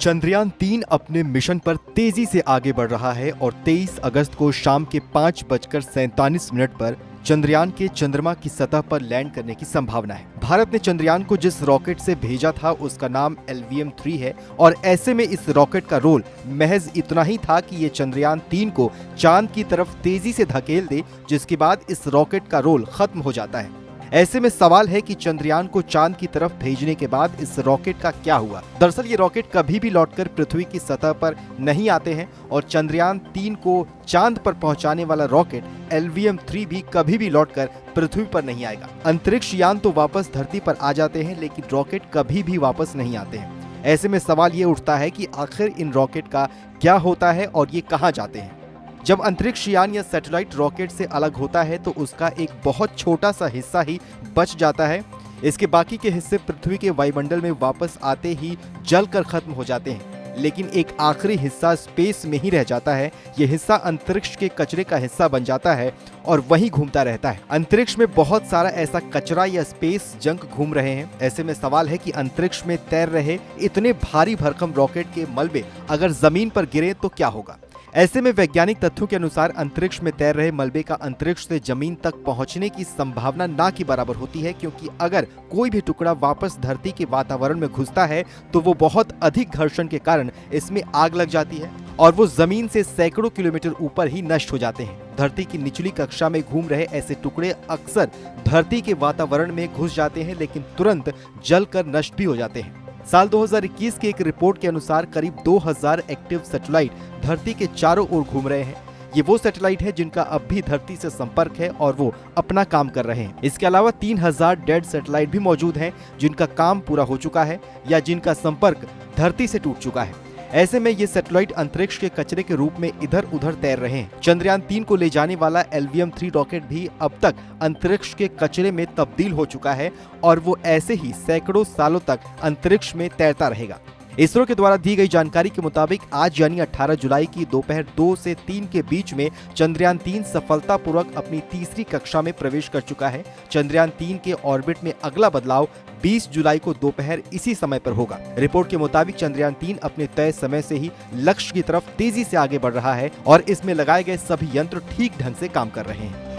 चंद्रयान 3 अपने मिशन पर तेजी से आगे बढ़ रहा है और 23 अगस्त को शाम के 5:47 पर चंद्रयान के चंद्रमा की सतह पर लैंड करने की संभावना है। भारत ने चंद्रयान को जिस रॉकेट से भेजा था उसका नाम LVM-3 है और ऐसे में इस रॉकेट का रोल महज इतना ही था कि ये चंद्रयान 3 को चांद की तरफ तेजी से धकेल दे, जिसके बाद इस रॉकेट का रोल खत्म हो जाता है। ऐसे में सवाल है कि चंद्रयान को चांद की तरफ भेजने के बाद इस रॉकेट का क्या हुआ। दरअसल ये रॉकेट कभी भी लौटकर पृथ्वी की सतह पर नहीं आते हैं और चंद्रयान 3 को चांद पर पहुंचाने वाला रॉकेट LVM-3 भी कभी भी लौटकर पृथ्वी पर नहीं आएगा। अंतरिक्ष यान तो वापस धरती पर आ जाते हैं, लेकिन रॉकेट कभी भी वापस नहीं आते हैं। ऐसे में सवाल ये उठता है कि आखिर इन रॉकेट का क्या होता है और ये कहाँ जाते हैं। जब अंतरिक्ष यान या सैटेलाइट रॉकेट से अलग होता है तो उसका एक बहुत छोटा सा हिस्सा ही बच जाता है। इसके बाकी के हिस्से पृथ्वी के वायुमंडल में वापस आते ही जलकर खत्म हो जाते हैं, लेकिन एक आखिरी हिस्सा स्पेस में ही रह जाता है। यह हिस्सा अंतरिक्ष के कचरे का हिस्सा बन जाता है और वहीं घूमता रहता है। अंतरिक्ष में बहुत सारा ऐसा कचरा या स्पेस जंक घूम रहे हैं। ऐसे में सवाल है कि अंतरिक्ष में तैर रहे इतने भारी भरकम रॉकेट के मलबे अगर जमीन पर गिरे तो क्या होगा। ऐसे में वैज्ञानिक तथ्यों के अनुसार अंतरिक्ष में तैर रहे मलबे का अंतरिक्ष से जमीन तक पहुंचने की संभावना ना के बराबर होती है, क्योंकि अगर कोई भी टुकड़ा वापस धरती के वातावरण में घुसता है तो वो बहुत अधिक घर्षण के कारण इसमें आग लग जाती है और वो जमीन से सैकड़ों किलोमीटर ऊपर ही नष्ट हो जाते हैं। धरती की निचली कक्षा में घूम रहे ऐसे टुकड़े अक्सर धरती के वातावरण में घुस जाते हैं, लेकिन तुरंत जलकर नष्ट भी हो जाते हैं। साल 2021 की एक रिपोर्ट के अनुसार करीब 2000 एक्टिव सैटेलाइट धरती के चारों ओर घूम रहे हैं। ये वो सैटेलाइट है जिनका अब भी धरती से संपर्क है और वो अपना काम कर रहे हैं। इसके अलावा 3000 डेड सैटेलाइट भी मौजूद हैं जिनका काम पूरा हो चुका है या जिनका संपर्क धरती से टूट चुका है। ऐसे में ये सैटेलाइट अंतरिक्ष के कचरे के रूप में इधर उधर तैर रहे हैं। चंद्रयान 3 को ले जाने वाला LVM-3 रॉकेट भी अब तक अंतरिक्ष के कचरे में तब्दील हो चुका है और वो ऐसे ही सैकड़ों सालों तक अंतरिक्ष में तैरता रहेगा। इसरो के द्वारा दी गई जानकारी के मुताबिक आज यानी 18 जुलाई की दोपहर 2 से 3 के बीच में चंद्रयान 3 सफलतापूर्वक अपनी तीसरी कक्षा में प्रवेश कर चुका है। चंद्रयान 3 के ऑर्बिट में अगला बदलाव 20 जुलाई को दोपहर इसी समय पर होगा। रिपोर्ट के मुताबिक चंद्रयान 3 अपने तय समय से ही लक्ष्य की तरफ तेजी से आगे बढ़ रहा है और इसमें लगाए गए सभी यंत्र ठीक ढंग से काम कर रहे हैं।